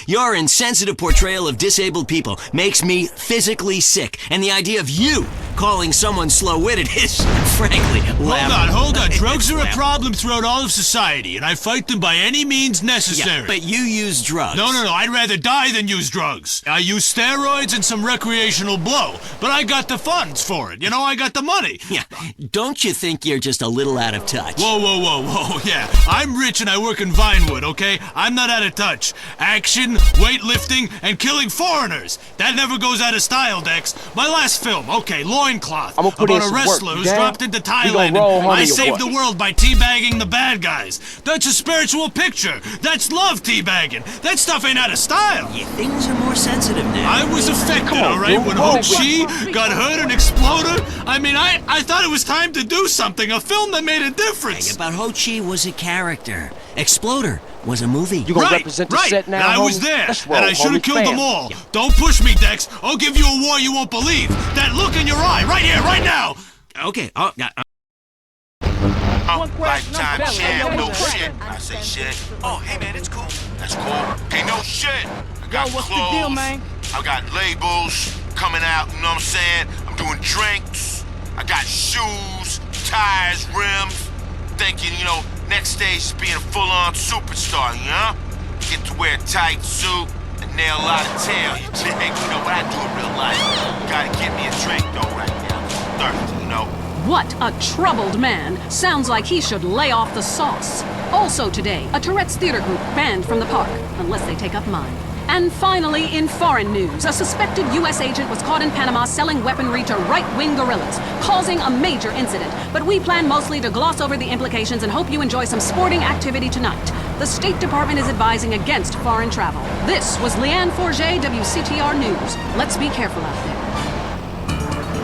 Your insensitive portrayal of disabled people makes me physically sick, and the idea of you calling someone slow-witted is, frankly, laughable. Hold on. Drugs are a problem throughout all of society, and I fight them by any means necessary. Yeah, but you use drugs. No. I'd rather die than use drugs. I use steroids and some recreational blow, but I got the funds for it. You know, I got the money. Yeah, don't you think you're just a little out of touch? Whoa, yeah. I'm rich and I work in Vinewood, okay? I'm not out of touch. Action, weightlifting, and killing foreigners. That never goes out of style, Dex. My last film, okay, Loincloth. About a wrestler who's dropped into Thailand and I saved the world by teabagging the bad guys. That's a spiritual picture. That's love teabagging. That stuff ain't out of style. Yeah, things are more sensitive now. I was affected, alright, when Ho Chi got hurt and exploded. I mean, I thought it was time to do something, a film that made a difference. Hey, but Ho Chi was a character. Exploder was a movie. You gonna represent the set now, and I was there, and I should have killed them all. Yeah. Don't push me, Dex. I'll give you a war you won't believe. That look in your eye, right here, right now. Okay, Lifetime champ, no shit. I say shit. Oh, hey man, it's cool. That's cool. Hey, no shit. I got what's clothes. the deal, man? I got labels coming out, you know what I'm saying? I'm doing drinks. I got shoes, tires, rims. Thinking, you know, next stage is being a full-on superstar, you know? Get to wear a tight suit and nail a lot of tail, you dig? You know what I do in real life? Gotta get me a drink, though, right now. I'm thirsty, you know? What a troubled man. Sounds like he should lay off the sauce. Also today, a Tourette's theater group banned from the park, unless they take up mine. And finally, in foreign news, a suspected U.S. agent was caught in Panama selling weaponry to right-wing guerrillas, causing a major incident. But we plan mostly to gloss over the implications and hope you enjoy some sporting activity tonight. The State Department is advising against foreign travel. This was Leanne Forget, WCTR News. Let's be careful out there.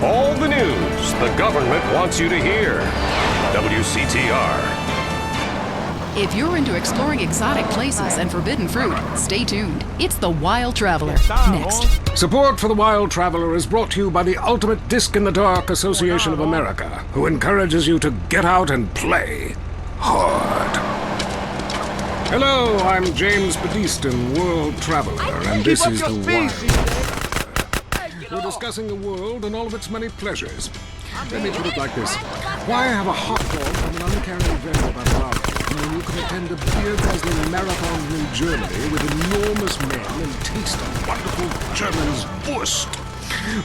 All the news the government wants you to hear. WCTR. If you're into exploring exotic places and forbidden fruit, stay tuned. It's The Wild Traveler. Next. Support for The Wild Traveler is brought to you by the Ultimate Disc in the Dark Association of America, who encourages you to get out and play hard. Hello, I'm James Badiston, World Traveler, and this is The Wild. We're discussing the world and all of its many pleasures. Let me put it like this. Why have a hot dog from an uncaring vendor by the lava when you can attend a beer-guzzling marathon in Germany with enormous men and taste a wonderful German's Wurst?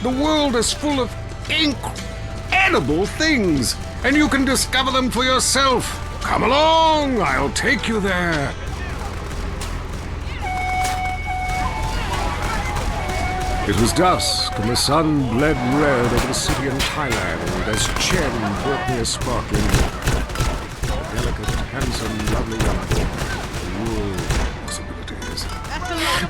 The world is full of incredible things, and you can discover them for yourself. Come along, I'll take you there. It was dusk, and the sun bled red over the city in Thailand as Chen brought me a sparkling water. A delicate, handsome, lovely young boy. World possibilities.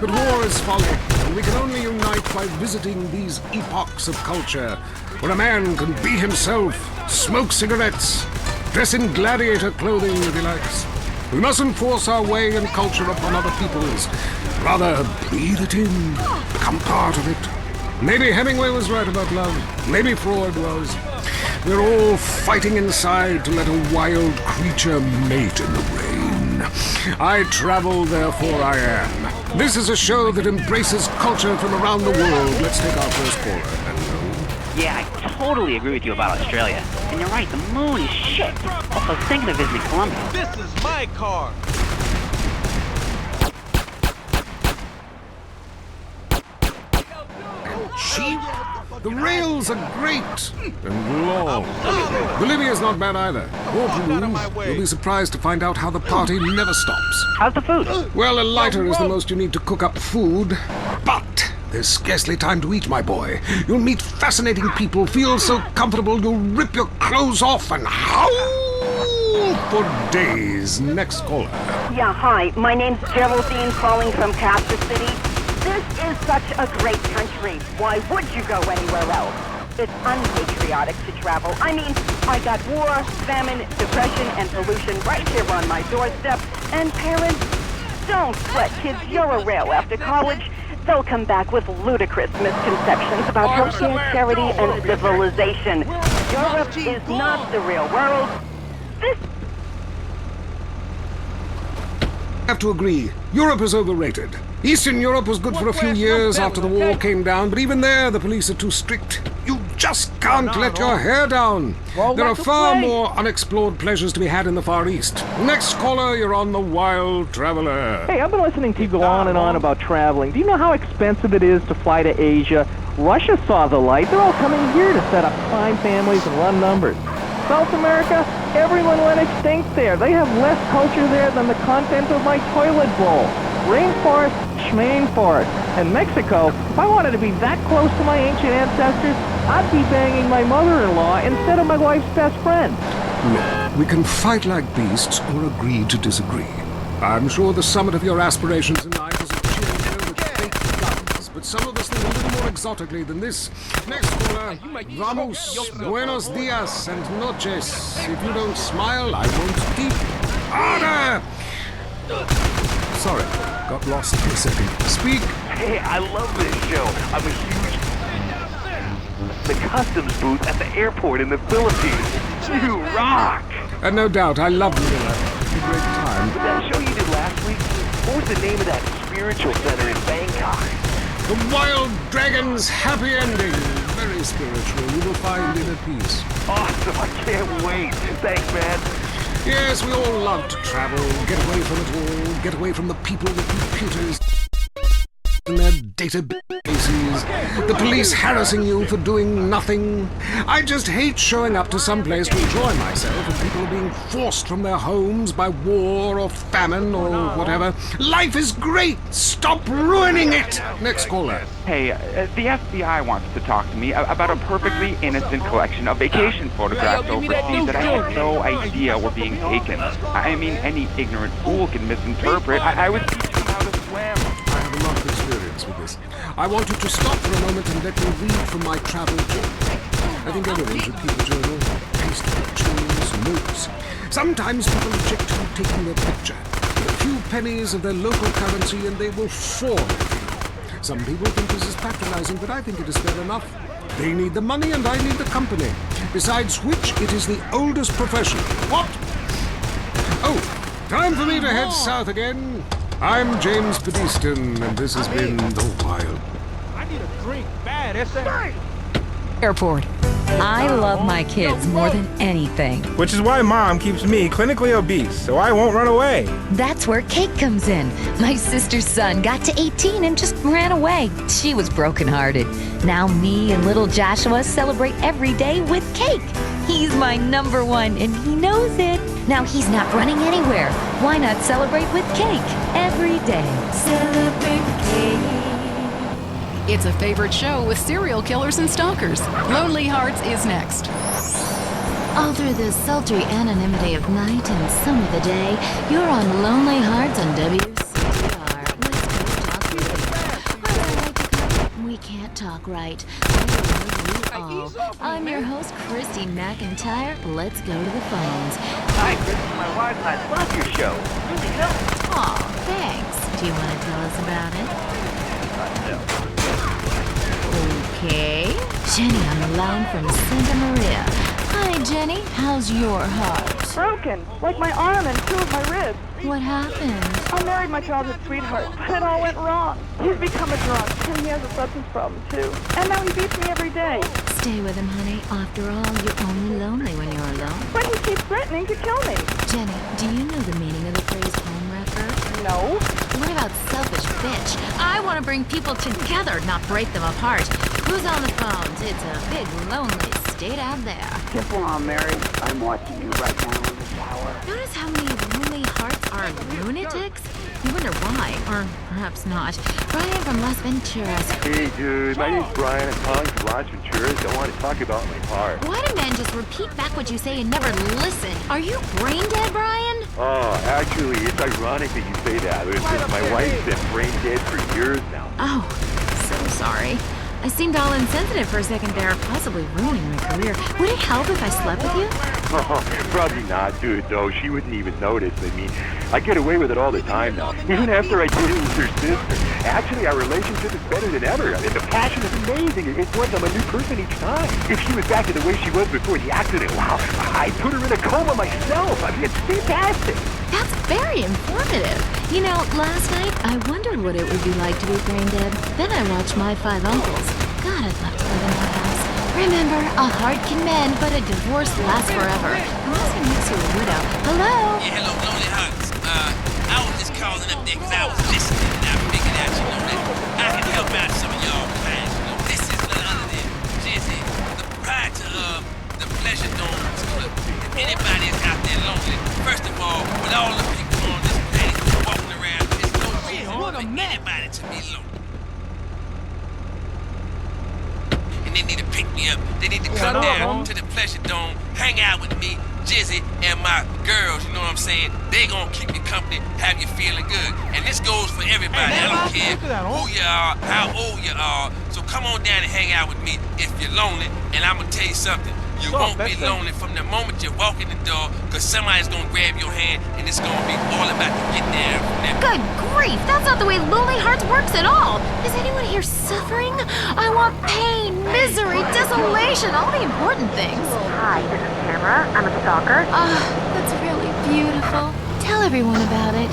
But war is folly, and we can only unite by visiting these epochs of culture, where a man can be himself, smoke cigarettes, dress in gladiator clothing if he likes. We mustn't force our way and culture upon other people's. Rather, breathe it in, become part of it. Maybe Hemingway was right about love. Maybe Freud was. We're all fighting inside to let a wild creature mate in the rain. I travel, therefore I am. This is a show that embraces culture from around the world. Let's take our first caller. Hello. Yeah, I totally agree with you about Australia. And you're right, the moon is shit. Also, thinking of visiting Colombia. This is my car. Cheap? The rails are great and long. Bolivia's not bad either. Or Peru. You'll be surprised to find out how the party never stops. How's the food? Well, a lighter is the most you need to cook up food. But there's scarcely time to eat, my boy. You'll meet fascinating people, feel so comfortable you'll rip your clothes off and howl for days. Next caller. Yeah, hi. My name's Geraldine, calling from Kansas City. This is such a great country. Why would you go anywhere else? It's unpatriotic to travel. I mean, I got war, famine, depression, and pollution right here on my doorstep. And parents, don't sweat, kids. You're a rail after college. They'll come back with ludicrous misconceptions about healthcare, charity, and civilization. Europe is not the real world. This... I have to agree, Europe is overrated. Eastern Europe was good for a few years after the war came down, but even there the police are too strict. You just can't let your hair down. There are far more unexplored pleasures to be had in the Far East. Next caller, you're on the Wild Traveler. Hey, I've been listening to you go on and on about traveling. Do you know how expensive it is to fly to Asia? Russia saw the light. They're all coming here to set up fine families and run numbers. South America, everyone went extinct there. They have less culture there than the content of my toilet bowl. Rainforest, schmainforest. And Mexico, if I wanted to be that close to my ancient ancestors, I'd be banging my mother-in-law instead of my wife's best friend. Look, we can fight like beasts or agree to disagree. I'm sure the summit of your aspirations in life is a cheerleader with fake guns, but some of us think a little more exotically than this. Next caller, vamos, buenos dias and noches. If you don't smile, I won't keep. Order! Sorry, got lost for a second. Speak. Hey, I love this show. I'm a huge... The customs booth at the airport in the Philippines. You rock! And no doubt, I love Manila. It's a great time. That show you did last week, what was the name of that spiritual center in Bangkok? The Wild Dragon's Happy Ending. Very spiritual. You will find inner peace. Awesome, I can't wait. Thanks, man. Yes, we all love to travel, get away from it all, get away from the people, the computers, and their databases, the police harassing you for doing nothing. I just hate showing up to some place to enjoy myself and people are being forced from their homes by war or famine or whatever. Life is great! Stop ruining it! Next caller. Hey, the FBI wants to talk to me about a perfectly innocent collection of vacation photographs overseas that I had no idea were being taken. I mean, any ignorant fool can misinterpret. I was teaching them how to swim. I have a lot of experience with this. I want you to stop for a moment and let me read from my travel journal. I think everyone should keep a journal. Paste pictures, notes. Sometimes people object to taking their picture. A few pennies of their local currency and they will fall. Some people think this is patronizing, but I think it is fair enough. They need the money and I need the company. Besides which, it is the oldest profession. What? Oh, time for me to head south again. I'm James Pedestin, and this has been The Wild. I need a drink bad, S.A. Airport. I love my kids more than anything. Which is why Mom keeps me clinically obese, so I won't run away. That's where Cake comes in. My sister's son got to 18 and just ran away. She was brokenhearted. Now me and little Joshua celebrate every day with Cake. He's my number one, and he knows it. Now he's not running anywhere. Why not celebrate with Cake every day? Celebrate with Cake. It's a favorite show with serial killers and stalkers. Lonely Hearts is next. All through the sultry anonymity of night and some of the day, you're on Lonely Hearts on WCTR. We can't talk right. I don't know you all. I'm your host, Christy McIntyre. Let's go to the phones. Hi, Christy, my wife and I love your show. Really helps. Aw, thanks. Do you want to tell us about it? No. Okay. Jenny on the line from Santa Maria. Hi, Jenny. How's your heart? Broken, like my arm and two of my ribs. What happened? I married my childhood sweetheart, but it all went wrong. He's become a drunk, and he has a substance problem, too. And now he beats me every day. Stay with him, honey. After all, you're only lonely when you're alone. But he keeps threatening to kill me. Jenny, do you know the meaning of the phrase homewrecker? No. What about selfish bitch? I want to bring people together, not break them apart. Who's on the phones? It's a big, lonely state out there. Just while I'm married, I'm watching you right now in the shower. Notice how many lonely hearts are lunatics? You wonder why, or perhaps not. Brian from Las Venturas. Hey, dude, my name's Brian. I'm calling from Las Venturas. I want to talk about my heart. Why do men just repeat back what you say and never listen? Are you brain dead, Brian? Oh, actually, it's ironic that you say that. My wife's been brain dead for years now. Oh, so sorry. I seemed all insensitive for a second there, possibly ruining my career. Would it help if I slept with you? Oh, probably not, dude, though. She wouldn't even notice. I mean, I get away with it all the time now. Even after I did it with her sister. Actually, our relationship is better than ever. I mean, the passion is amazing. It's like I'm a new person each time. If she was back to the way she was before the accident, wow, I put her in a coma myself. I mean, it's fantastic. That's very informative. You know, last night I wondered what it would be like to be brain dead. Then I watched My Five Uncles. God, I'd love to live in that house. Remember, a heart can mend, but a divorce lasts forever. Unless it makes you a widow. Hello? Yeah, hello, Lonely Hearts. I was just calling up there because I was listening and I figured out, you know, that I can help out some of y'all fans. You know, this is none other than Jizzy, the proprietor of the Pleasure Dome Club. If anybody is out there lonely, first of all, with all the people on this planet walking around, there's no reason for anybody to be lonely. And they need to pick me up. They need to come down to the Pleasure Dome, hang out with me, Jizzy, and my girls, you know what I'm saying? They gonna keep you company, have you feeling good. And this goes for everybody. I don't care who you are, how old you are. So come on down and hang out with me if you're lonely. And I'm gonna tell you something. You won't be lonely from the moment you walk in the door, because somebody's gonna grab your hand, and it's gonna be all about to get there from them. Good grief, that's not the way Lonely Hearts works at all. Is anyone here suffering? I want pain, misery, desolation, all the important things. Hi, this is Tamara. I'm a stalker. That's really beautiful. Tell everyone about it.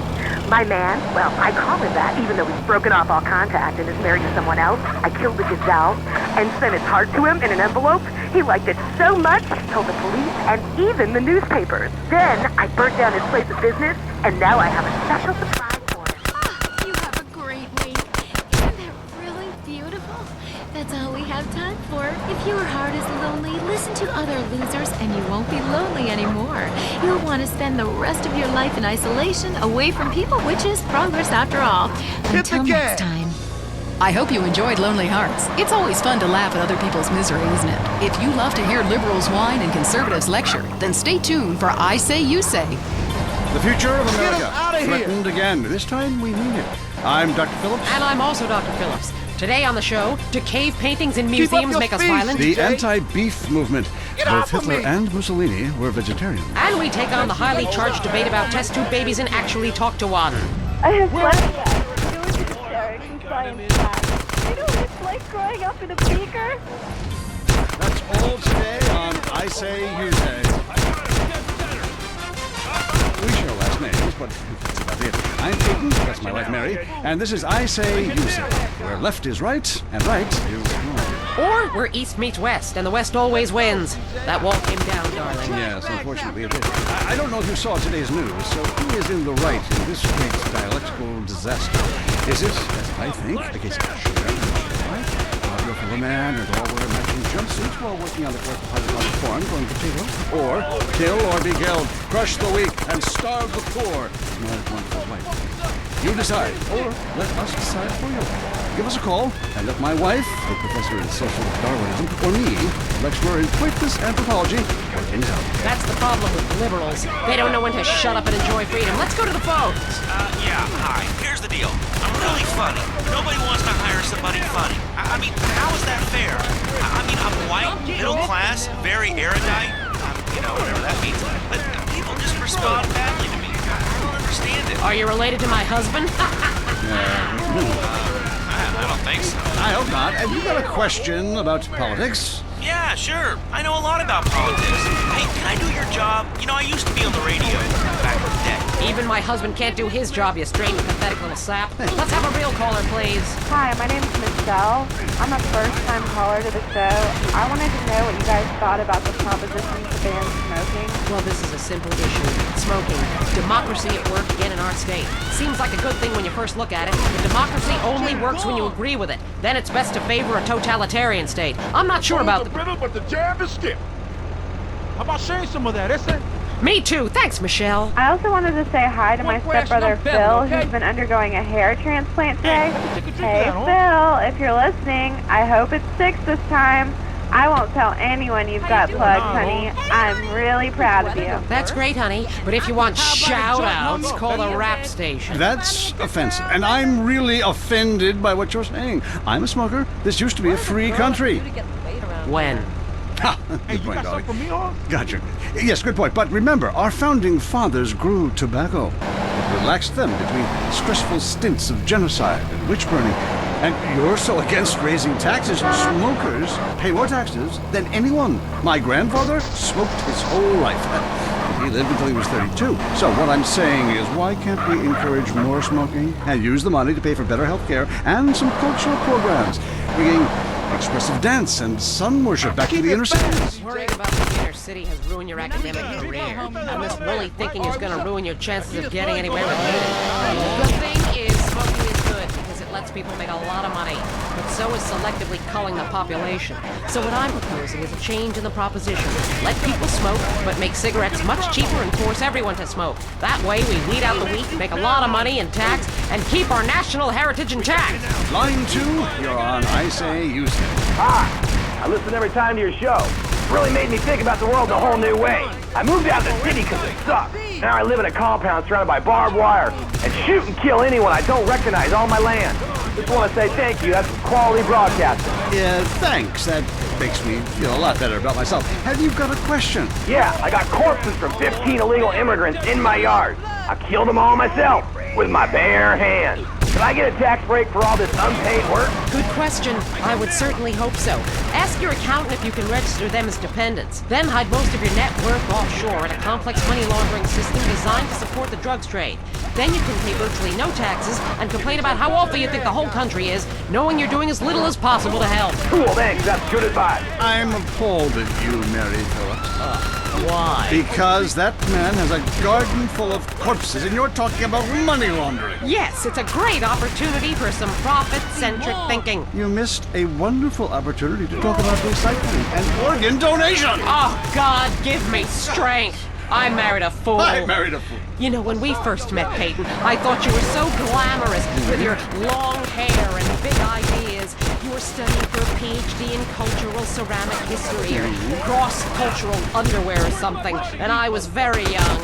My man, well, I call him that, even though he's broken off all contact and is married to someone else. I killed the gazelle and sent his heart to him in an envelope. He liked it so much, he told the police and even the newspapers. Then I burnt down his place of business, and now I have a special surprise for him. You have a great week. Isn't that really beautiful? That's all we have time for. If your heart is lonely, listen to other losers and you won't be lonely anymore. You'll want to spend the rest of your life in isolation, away from people, which is progress after all. Until next time. I hope you enjoyed Lonely Hearts. It's always fun to laugh at other people's misery, isn't it? If you love to hear liberals whine and conservatives lecture, then stay tuned for I Say, You Say. The future of America threatened again. This time we mean it. I'm Dr. Phillips. And I'm also Dr. Phillips. Today on the show, do cave paintings in museums make us violent? The anti-beef movement. Both Hitler and Mussolini were vegetarian. And we take on the highly charged debate about test tube babies and actually talk to one. I have flashbacks. It was hysterics and science class. You know what it's like growing up in a beaker? That's all today on I Say, You Say. We share last names, but that's about it. I'm Peyton, that's my wife Mary, and this is I Say, You Say, where left is right and right is wrong. Or where east meets west, and the west always wins. That wall came down, darling. Yes, unfortunately it did. I don't know if you saw today's news, so who is in the right in this great dialectical disaster? Is it, as I think, the case of Audio for the man, and all wear matching jumpsuits while working on the collective hydroponic farm growing potatoes? Or kill or be killed, crush the weak, and starve the poor? It's my wonderful life. You decide, or let us decide for you. Give us a call, and let my wife, a professor in social Darwinism, or me, a lecturer in pointless anthropology, work things out. That's the problem with liberals. They don't know when to shut up and enjoy freedom. Let's go to the phones. Yeah, hi. Here's the deal. I'm really funny. Nobody wants to hire somebody funny. I mean, how is that fair? I mean, I'm white, middle class, very erudite. You know, whatever that means. But people just respond badly to me. I don't understand it. Are you related to my husband? I don't think so. I hope not. Have you got a question about politics? Yeah, sure. I know a lot about politics. Hey, can I do your job? You know, I used to be on the radio back in the day. Even my husband can't do his job, you strange, pathetic little sap. Let's have a real caller, please. Hi, my name's Michelle. I'm a first-time caller to the show. I wanted to know what you guys thought about the proposition to ban smoking. Well, this is a simple issue. Smoking. Democracy at work again in our state. Seems like a good thing when you first look at it, but democracy only works when you agree with it. Then it's best to favor a totalitarian state. I'm not sure about the riddle, but the jab is skip. How about sharing some of that, is it? Me too. Thanks, Michelle. I also wanted to say hi to my stepbrother Phil, okay? who's been undergoing a hair transplant today. Hey, Phil, if you're listening, I hope it's 6 this time. I won't tell anyone you've got plugs, honey. I'm really proud of you. That's great, honey. But if you want shout-outs, call the rap station. That's offensive, and I'm really offended by what you're saying. I'm a smoker. This used to be a free country. When? Ha! Good point, Dolly. Gotcha. Yes, good point. But remember, our founding fathers grew tobacco. It relaxed them between stressful stints of genocide and witch burning. And you're so against raising taxes. Smokers pay more taxes than anyone. My grandfather smoked his whole life. He he lived until he was 32. So what I'm saying is, why can't we encourage more smoking and use the money to pay for better health care and some cultural programs, bringing expressive dance and sun worship back to the inner cities? Worrying about the inner city has ruined your academic career, and this woolly thinking is going to ruin your chances of getting anywhere with me. The thing is, smoking is good because it lets people make a lot of money, but so is selectively culling the population. So what I'm proposing is a change in the proposition. Let people smoke, but make cigarettes much cheaper and force everyone to smoke. That way we weed out the weak, make a lot of money in tax, and keep our national heritage intact. Line 2, you're on I Say, You Say. Hi, I listen every time to your show. It really made me think about the world in a whole new way. I moved out of the city because it sucks. Now I live in a compound surrounded by barbed wire and shoot and kill anyone I don't recognize on my land. Just want to say thank you. That's quality broadcasting. Yeah, thanks. That makes me feel a lot better about myself. Have you got a question? Yeah, I got corpses from 15 illegal immigrants in my yard. I killed them all myself with my bare hands. Can I get a tax break for all this unpaid work? Good question. I would certainly hope so. Ask your accountant if you can register them as dependents. Then hide most of your net worth offshore in a complex money laundering system designed to support the drugs trade. Then you can pay virtually no taxes and complain about how awful you think the whole country is, knowing you're doing as little as possible to help. Cool, thanks. That's good advice. I'm appalled at you, Mary Phillips. Why? Because that man has a garden full of corpses, and you're talking about money laundering. Yes, it's a great opportunity for some profit-centric thinking. You missed a wonderful opportunity to talk about recycling and organ donation. Oh, God, give me strength. I married a fool. I married a fool. You know, when we first met, Peyton, I thought you were so glamorous with your long hair and big ideas. You were studying for a PhD in cultural ceramic history or cross-cultural underwear or something, and I was very young,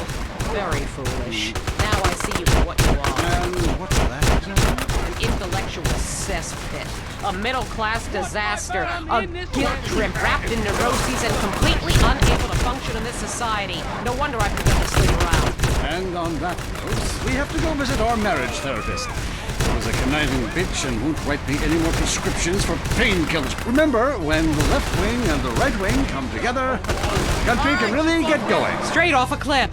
very foolish. Now I see you for what you are. And what's that? An intellectual cesspit, a middle-class disaster, a guilt trip wrapped in neuroses and completely unable to function in this society. No wonder I forgot to sleep around. And on that note, we have to go visit our marriage therapist. He was a conniving bitch and won't write me any more prescriptions for painkillers. Remember, when the left wing and the right wing come together, the country can really get going. Straight off a cliff.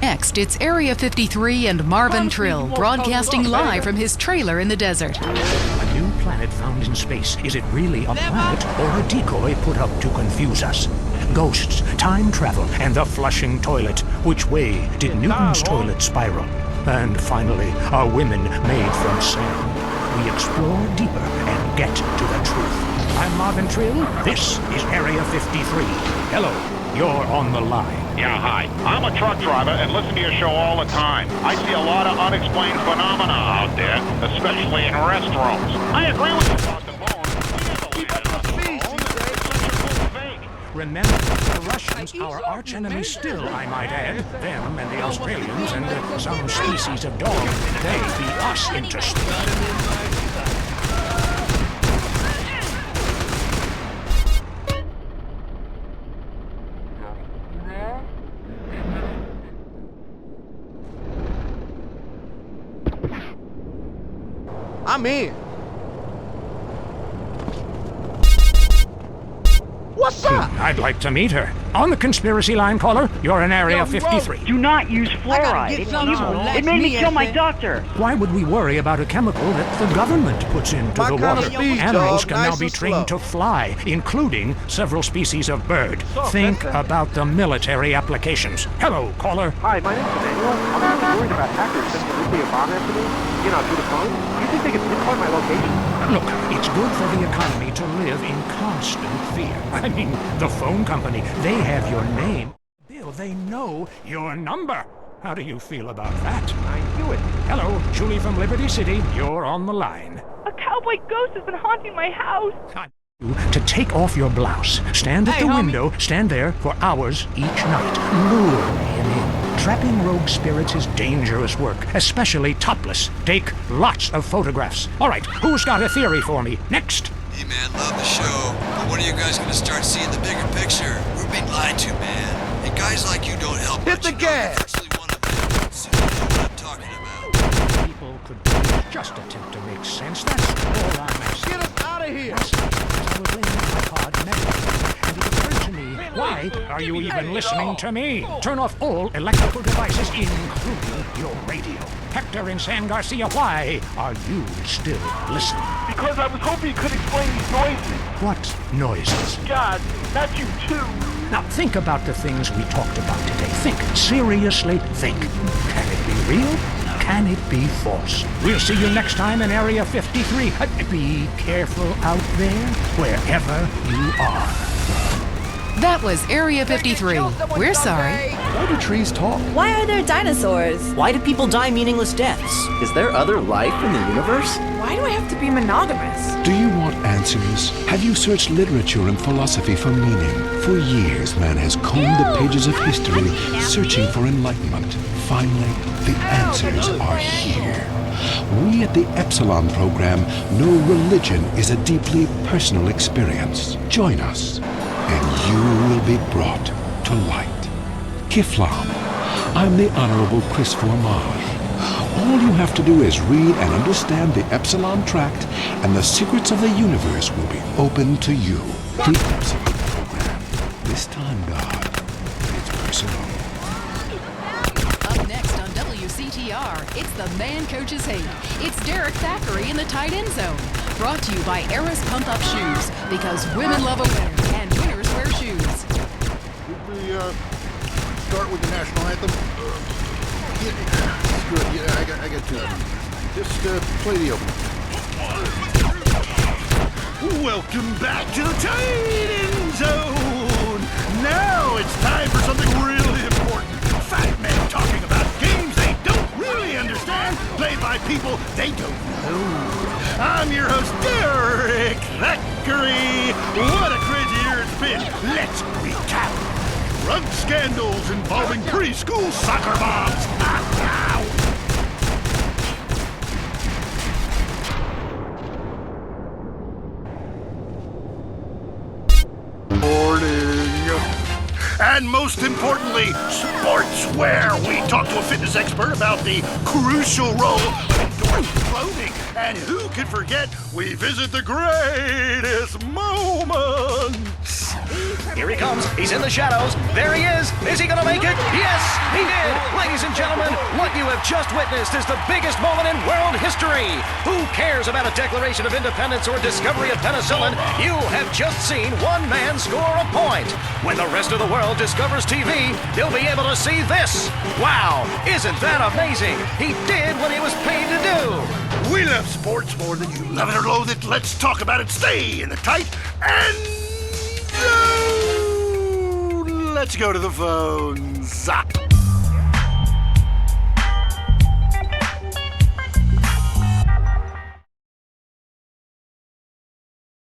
Next, it's Area 53 and Marvin Trill, broadcasting live from his trailer in the desert. A new planet found in space. Is it really a planet or a decoy put up to confuse us? Ghosts, time travel, and the flushing toilet. Which way did Newton's toilet spiral? And finally, are women made from sand? We explore deeper and get to the truth. I'm Marvin Trill. This is Area 53. Hello, you're on the line. Yeah, hi. I'm a truck driver and listen to your show all the time. I see a lot of unexplained phenomena out there, especially in restrooms. I agree with you about the bone. Remember, the Russians, our archenemy still, I might add. Them and the Australians and some species of dog. They be us interested. I'm in. What's up? I'd like to meet her. On the conspiracy line, caller, you're in Area 53. Do not use fluoride. It's evil. It made me kill my doctor. Why would we worry about a chemical that the government puts into the water? Animals can now be trained to fly, including several species of bird. Think about the military applications. Hello, caller. Hi, my name's Emmanuel. I'm really worried about hackers setting a nuclear bomb after me. You know, through the phone. Do you think they could pinpoint my location? Look, it's good for the economy to live in constant fear. I mean, the phone company, they have your name. Bill, they know your number. How do you feel about that? I knew it. Hello, Julie from Liberty City. You're on the line. A cowboy ghost has been haunting my house. To take off your blouse. Stand at the window. Stand there for hours each night. Lure him in. Trapping rogue spirits is dangerous work, especially topless. Take lots of photographs. All right, who's got a theory for me? Next. Hey, man, love the show, but when are you guys going to start seeing the bigger picture? We're being lied to, man. And guys like you don't help. Hit the gas! So you know what I'm talking about. People could please just attempt to make sense. That's all I'm asking. Get us out of here! I was laying in my pod, and it occurred to me. Why are you even listening to me? Turn off all electrical devices, including your radio. Hector and San Garcia, why are you still listening? Because I was hoping you could explain these noises. What noises? God, not you too. Now think about the things we talked about today. Think. Seriously, think. Can it be real? Can it be false? We'll see you next time in Area 53. Be careful out there, wherever you are. That was Area 53. We're sorry. Why do trees talk? Why are there dinosaurs? Why do people die meaningless deaths? Is there other life in the universe? Why do I have to be monogamous? Do you want answers? Have you searched literature and philosophy for meaning? For years, man has combed the pages of history, searching for enlightenment. Finally, the answers are here. We at the Epsilon program know religion is a deeply personal experience. Join us, and you will be brought to light. Kiflam. I'm the Honorable Chris Formage. All you have to do is read and understand the Epsilon Tract, and the secrets of the universe will be open to you. The Epsilon program. This time, God, it's personal. Up next on WCTR, it's the Man Coaches Hate. It's Derek Thackeray in the tight end zone. Brought to you by Eris Pump Up Shoes, because women love a winner, and winners wear shoes. Should we start with the national anthem? Screw it. Yeah, I got two of them. Just play the opening. Welcome back to the tight end zone. Now it's time for something really important. Fat men talking about games they don't really understand, played by people they don't know. I'm your host, Derek Thackeray. What a crazy year it's been. Let's recap. Drug scandals involving preschool soccer moms. And most importantly, sportswear. We talked to a fitness expert about the crucial role of endorsed clothing. And who could forget, we visit the greatest moments. Here he comes. He's in the shadows. There he is. Is he going to make it? Yes, he did. Ladies and gentlemen, what you have just witnessed is the biggest moment in world history. Who cares about a Declaration of Independence or discovery of penicillin? You have just seen one man score a point. When the rest of the world discovers TV, they'll be able to see this. Wow, isn't that amazing? He did what he was paid to do. We love sports more than you love it or loathe it. Let's talk about it. Stay in the tight and let's go to the phones.